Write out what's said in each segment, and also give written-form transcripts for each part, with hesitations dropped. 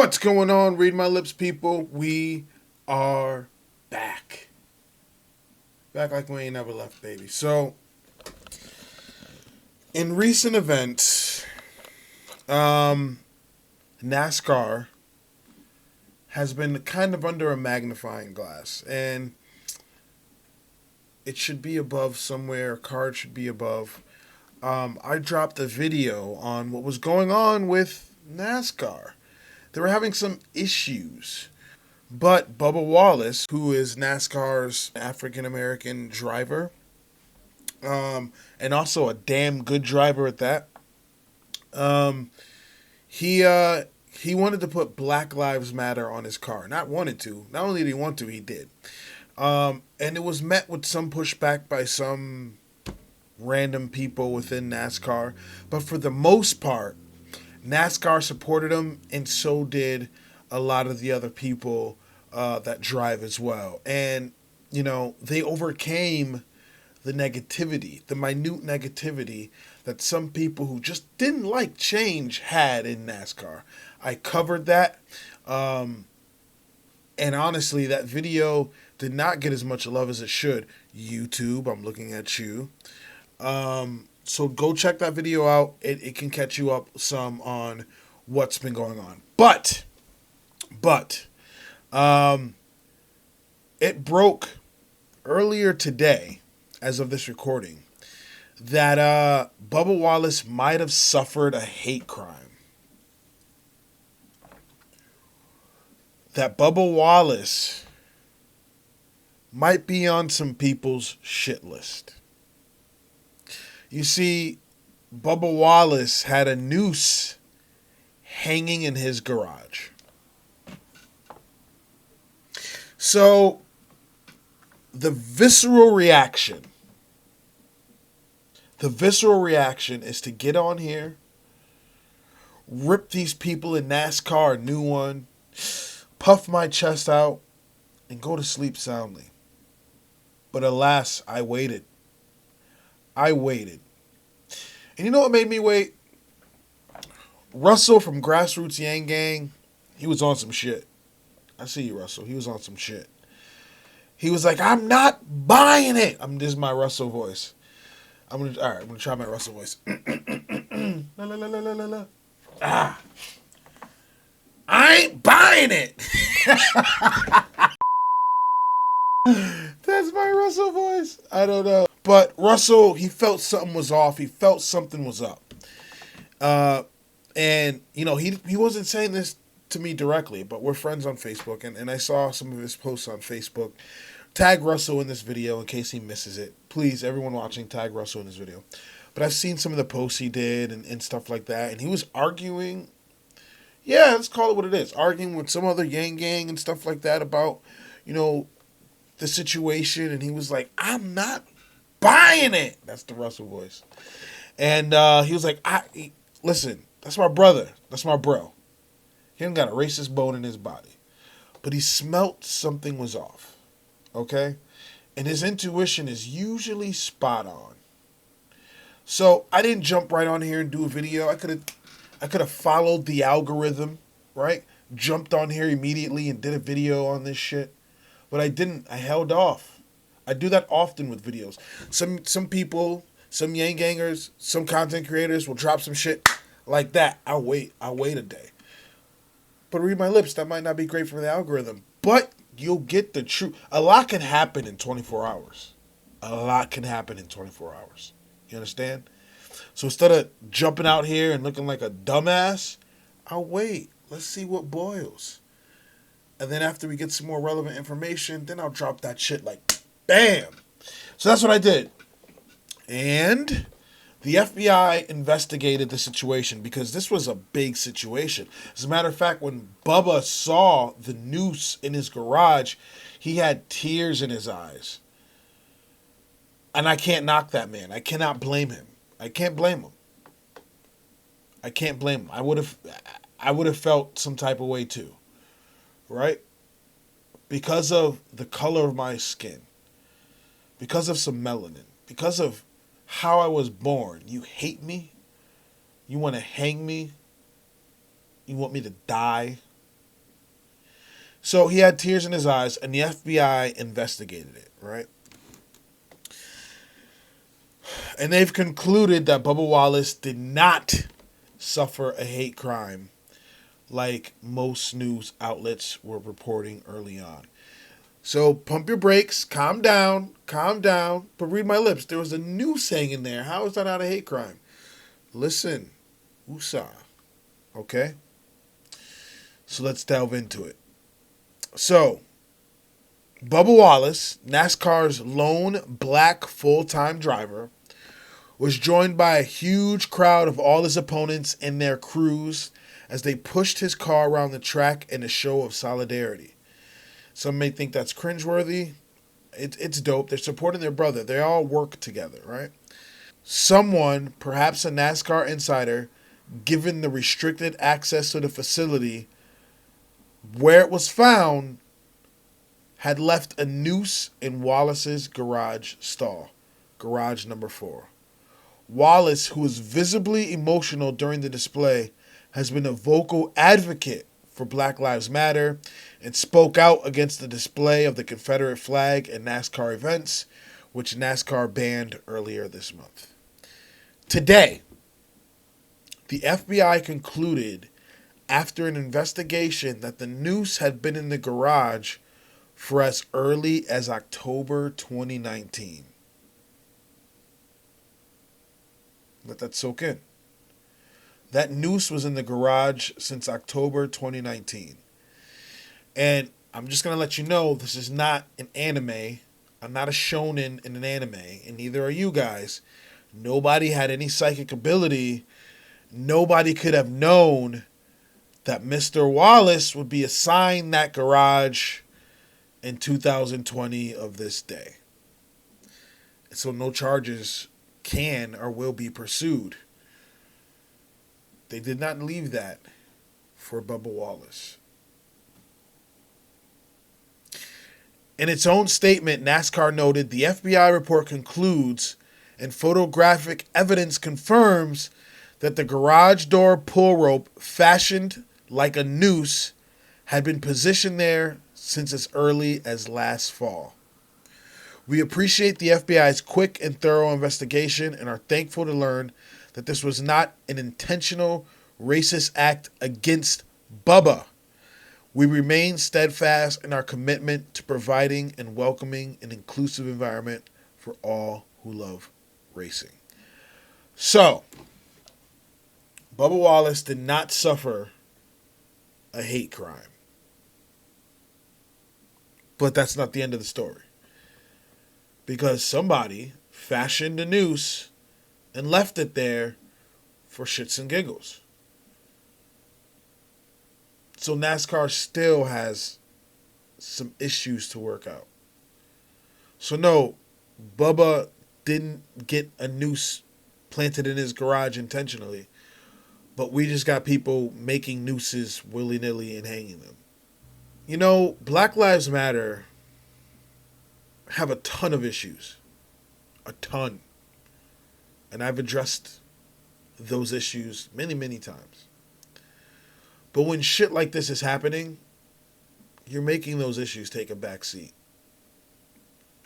What's going on, Read My Lips people? We are back. Back like we ain't never left, baby. So, in recent events, NASCAR has been kind of under a magnifying glass. And it should be above somewhere. A card should be above. I dropped a video on what was going on with NASCAR. They were having some issues. But Bubba Wallace, who is NASCAR's African-American driver, and also a damn good driver at that, he wanted to put Black Lives Matter on his car. Not wanted to. Not only did he want to, he did. And it was met with some pushback by some random people within NASCAR. But for the most part, NASCAR supported him, and so did a lot of the other people that drive as well. And, you know, they overcame the negativity, the minute negativity that some people who just didn't like change had in NASCAR. I covered that. And honestly, that video did not get as much love as it should. YouTube, I'm looking at you. So go check that video out. It can catch you up some on what's been going on. But, it broke earlier today, as of this recording, that Bubba Wallace might have suffered a hate crime. That Bubba Wallace might be on some people's shit list. You see, Bubba Wallace had a noose hanging in his garage. So, the visceral reaction is to get on here, rip these people in NASCAR a new one, puff my chest out, and go to sleep soundly. But alas, I waited. And you know what made me wait? Russell from Grassroots Yang Gang, he was on some shit. I see you, Russell. He was on some shit. He was like, I'm not buying it. This is my Russell voice. I'm gonna try my Russell voice. La, la, la, la, la, la. I ain't buying it. That's my Russell voice. I don't know. But Russell, he felt something was off. He felt something was up. And, you know, he wasn't saying this to me directly, but we're friends on Facebook, and I saw some of his posts on Facebook. Tag Russell in this video in case he misses it. Please, everyone watching, tag Russell in this video. But I've seen some of the posts he did and stuff like that, and he was arguing, yeah, let's call it what it is, arguing with some other Yang Gang and stuff like that about, you know, the situation, and he was like, I'm not buying it. That's the Russell voice. And he was like, listen, that's my brother. That's my bro. He ain't got a racist bone in his body. But he smelt something was off. Okay? And his intuition is usually spot on. So I didn't jump right on here and do a video. I could have followed the algorithm, right? Jumped on here immediately and did a video on this shit. But I didn't. I held off. I do that often with videos. Some people, some Yang Gangers, some content creators will drop some shit like that. I'll wait a day. But Read My Lips, that might not be great for the algorithm. But you'll get the truth. A lot can happen in 24 hours. You understand? So instead of jumping out here and looking like a dumbass, I'll wait. Let's see what boils. And then after we get some more relevant information, then I'll drop that shit like bam. So that's what I did. And the FBI investigated the situation because this was a big situation. As a matter of fact, when Bubba saw the noose in his garage, he had tears in his eyes. And I can't knock that man. I cannot blame him. I can't blame him. I would have felt some type of way too. Right? Because of the color of my skin. Because of some melanin. Because of how I was born. You hate me? You want to hang me? You want me to die? So he had tears in his eyes, and the FBI investigated it, right? And they've concluded that Bubba Wallace did not suffer a hate crime like most news outlets were reporting early on. So pump your brakes, calm down, but read my lips. There was a noose hanging there. How is that not a hate crime? Listen, USA, okay? So let's delve into it. So, Bubba Wallace, NASCAR's lone black full-time driver, was joined by a huge crowd of all his opponents and their crews as they pushed his car around the track in a show of solidarity. Some may think that's cringeworthy. It's dope. They're supporting their brother. They all work together, right? Someone, perhaps a NASCAR insider, given the restricted access to the facility where it was found, had left a noose in Wallace's garage stall, garage number 4. Wallace, who was visibly emotional during the display, has been a vocal advocate for Black Lives Matter and spoke out against the display of the Confederate flag at NASCAR events, which NASCAR banned earlier this month. Today, the FBI concluded after an investigation that the noose had been in the garage for as early as October 2019. Let that soak in. That noose was in the garage since October 2019. And I'm just going to let you know, this is not an anime. I'm not a shonen in an anime, and neither are you guys. Nobody had any psychic ability. Nobody could have known that Mr. Wallace would be assigned that garage in 2020 of this day. So no charges can or will be pursued. They did not leave that for Bubba Wallace. In its own statement, NASCAR noted the FBI report concludes and photographic evidence confirms that the garage door pull rope fashioned like a noose had been positioned there since as early as last fall. We appreciate the FBI's quick and thorough investigation and are thankful to learn that this was not an intentional racist act against Bubba. We remain steadfast in our commitment to providing and welcoming an inclusive environment for all who love racing. So, Bubba Wallace did not suffer a hate crime. But that's not the end of the story. Because somebody fashioned a noose and left it there for shits and giggles. So NASCAR still has some issues to work out. So no, Bubba didn't get a noose planted in his garage intentionally. But we just got people making nooses willy-nilly and hanging them. You know, Black Lives Matter have a ton of issues. A ton. And I've addressed those issues many, many times. But when shit like this is happening, you're making those issues take a back seat.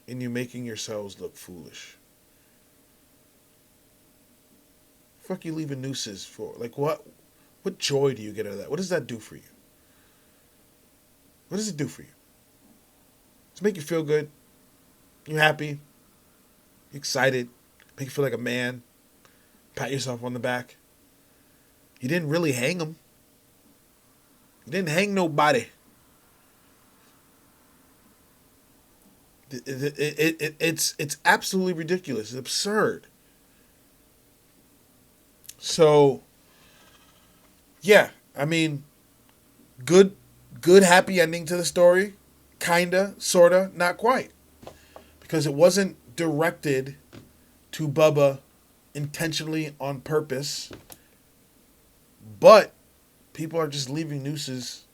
And you're making yourselves look foolish. Fuck you leaving nooses for? Like what joy do you get out of that? What does that do for you? What does it do for you? Does it make you feel good? You happy? You excited? Make you feel like a man? Pat yourself on the back? You didn't really hang them. You didn't hang nobody. It's absolutely ridiculous. It's absurd. So, yeah, I mean, good happy ending to the story. Kinda, sorta, not quite. Because it wasn't directed to Bubba intentionally on purpose. But people are just leaving nooses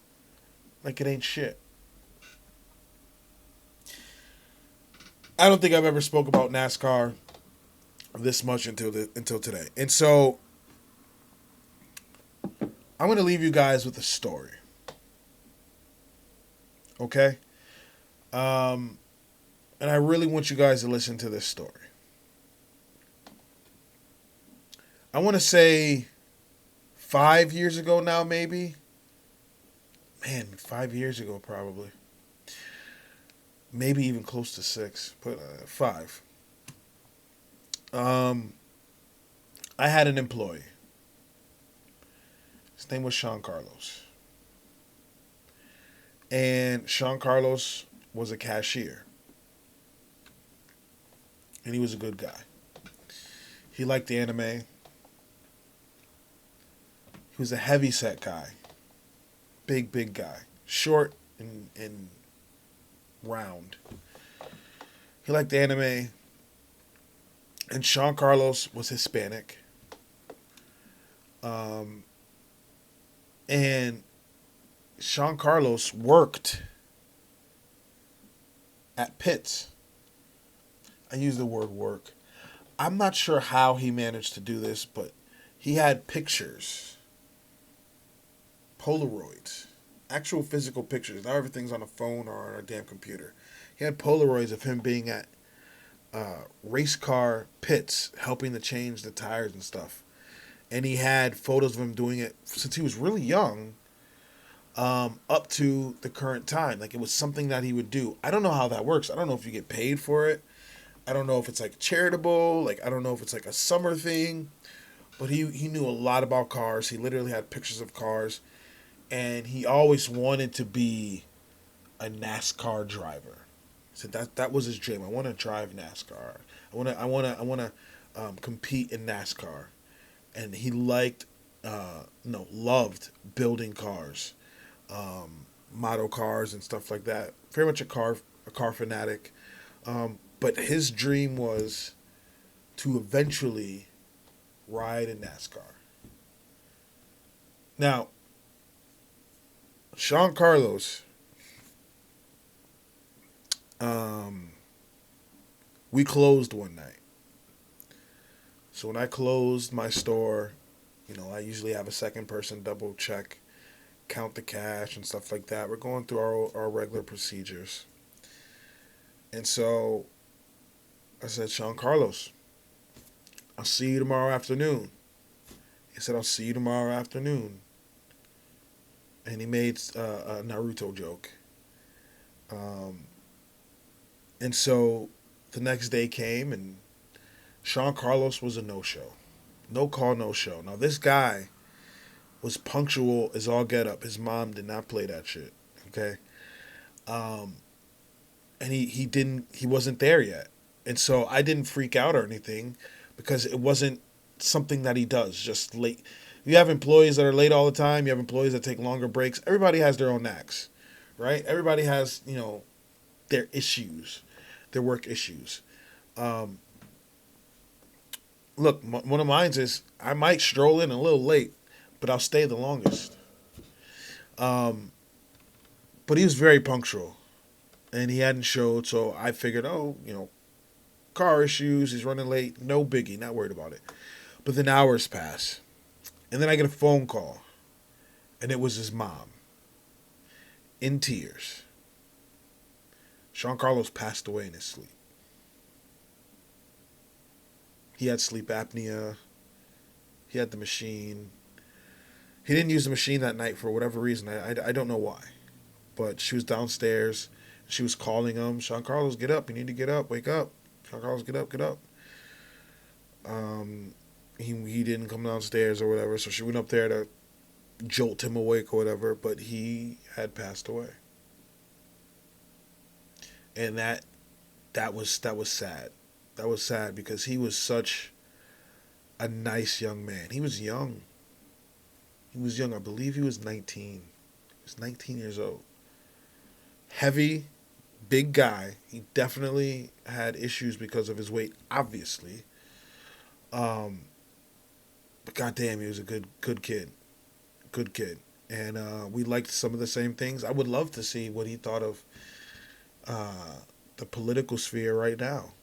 like it ain't shit. I don't think I've ever spoke about NASCAR this much until today. And so I'm going to leave you guys with a story. Okay? And I really want you guys to listen to this story. I want to say 5 years ago now, maybe. Man, 5 years ago, probably. Maybe even close to six, but 5. Um, I had an employee. His name was Sean Carlos. And Sean Carlos was a cashier. And he was a good guy. He liked the anime. He was a heavy set guy. Big guy. Short and round. He liked the anime. And Sean Carlos was Hispanic. And Sean Carlos worked at Pitts. I use the word work. I'm not sure how he managed to do this, but he had pictures, Polaroids, actual physical pictures. Now everything's on a phone or on a damn computer. He had Polaroids of him being at race car pits, helping to change the tires and stuff. And he had photos of him doing it since he was really young, up to the current time. Like, it was something that he would do. I don't know how that works. I don't know if you get paid for it. I don't know if it's like charitable. Like, I don't know if it's like a summer thing. But he knew a lot about cars. He literally had pictures of cars. And he always wanted to be a NASCAR driver. So that was his dream. I want to drive NASCAR. I want to compete in NASCAR. And he loved building cars, model cars and stuff like that. Very much a car fanatic. But his dream was to eventually ride in NASCAR. Now, Sean Carlos, we closed one night. So when I closed my store, I usually have a second person double check, count the cash and stuff like that. We're going through our regular procedures. And so I said, Sean Carlos, I'll see you tomorrow afternoon. He said, I'll see you tomorrow afternoon. And he made a Naruto joke. And so the next day came, and Sean Carlos was a no-show. No call, no show. Now, this guy was punctual as all get up. His mom did not play that shit. Okay? And he wasn't there yet. And so I didn't freak out or anything because it wasn't something that he does, just late. You have employees that are late all the time. You have employees that take longer breaks. Everybody has their own knacks, right? Everybody has, their issues, their work issues. Look, one of mine is I might stroll in a little late, but I'll stay the longest. But he was very punctual, and he hadn't showed, so I figured, car issues, he's running late, no biggie, not worried about it. But then hours pass, and then I get a phone call, and it was his mom, in tears. Sean Carlos passed away in his sleep. He had sleep apnea. He had the machine. He didn't use the machine that night for whatever reason. I don't know why. But she was downstairs. She was calling him. Sean Carlos, get up. You need to get up. Wake up. Sean Carlos, get up. Get up. He didn't come downstairs or whatever. So she went up there to jolt him awake or whatever. But he had passed away. And that was sad. That was sad because he was such a nice young man. He was young. He was young. I believe he was 19. He was 19 years old. Heavy, big guy. He definitely had issues because of his weight, obviously. But goddamn, he was a good kid. Good kid. And we liked some of the same things. I would love to see what he thought of the political sphere right now.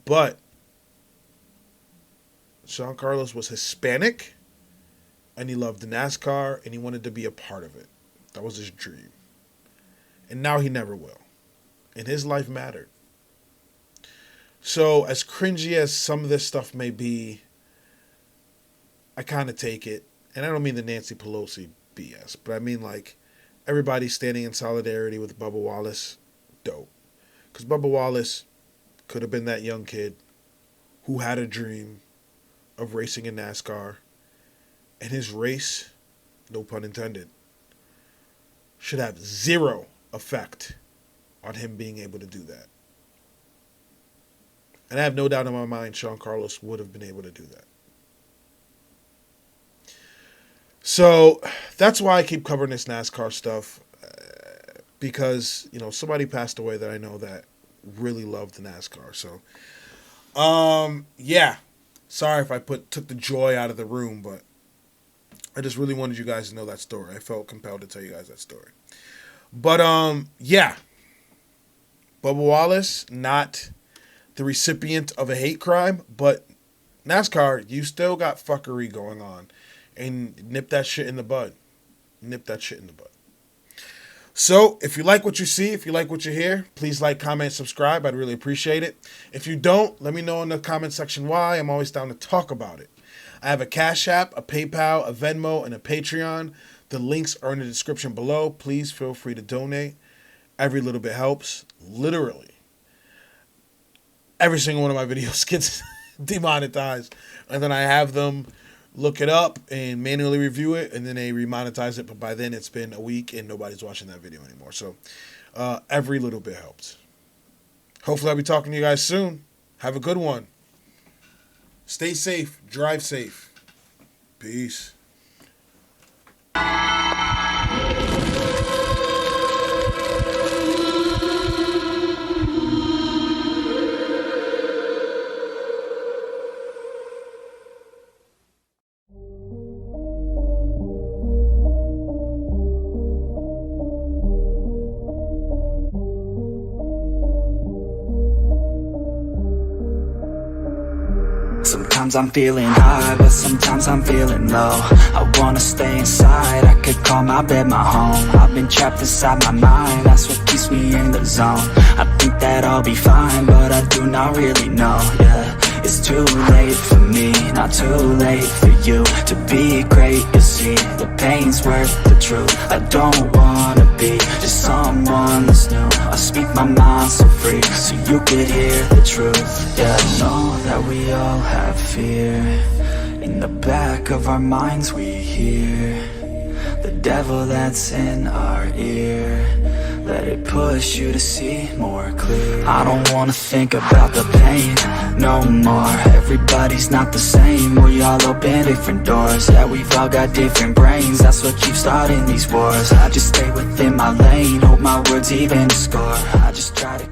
But Sean Carlos was Hispanic, and he loved NASCAR, and he wanted to be a part of it. That was his dream. And now he never will. And his life mattered. So as cringy as some of this stuff may be, I kind of take it. And I don't mean the Nancy Pelosi BS, but I mean like everybody standing in solidarity with Bubba Wallace. Dope. Because Bubba Wallace could have been that young kid who had a dream of racing in NASCAR. And his race, no pun intended, should have zero effect on him being able to do that. And I have no doubt in my mind Sean Carlos would have been able to do that. So that's why I keep covering this NASCAR stuff, because, you know, somebody passed away that I know that really loved NASCAR. So, yeah, sorry if I took the joy out of the room, but I just really wanted you guys to know that story. I felt compelled to tell you guys that story. But, yeah, Bubba Wallace, not the recipient of a hate crime, but NASCAR, you still got fuckery going on. And nip that shit in the bud. Nip that shit in the bud. So, if you like what you see, if you like what you hear, please like, comment, subscribe. I'd really appreciate it. If you don't, let me know in the comment section why. I'm always down to talk about it. I have a Cash App, a PayPal, a Venmo, and a Patreon. The links are in the description below. Please feel free to donate. Every little bit helps. Literally. Every single one of my videos gets demonetized. And then I have them look it up and manually review it, and then they remonetize it. But by then it's been a week and nobody's watching that video anymore. So every little bit helps. Hopefully I'll be talking to you guys soon. Have a good one. Stay safe. Drive safe. Peace. Sometimes I'm feeling high, but sometimes I'm feeling low. I wanna stay inside, I could call my bed my home. I've been trapped inside my mind, that's what keeps me in the zone. I think that I'll be fine, but I do not really know, yeah. It's too late for me, not too late for you. To be great, you'll see, the pain's worth the truth. I don't wanna be just someone that's new. I speak my mind so free, so you could hear the truth. Yeah, I know that we all have fear. In the back of our minds we hear the devil that's in our ear. Let it push you to see more clear. I don't wanna think about the pain no more. Everybody's not the same, we all open different doors. Yeah, we've all got different brains, that's what keeps starting these wars. I just stay within my lane, hope my words even score. I just try to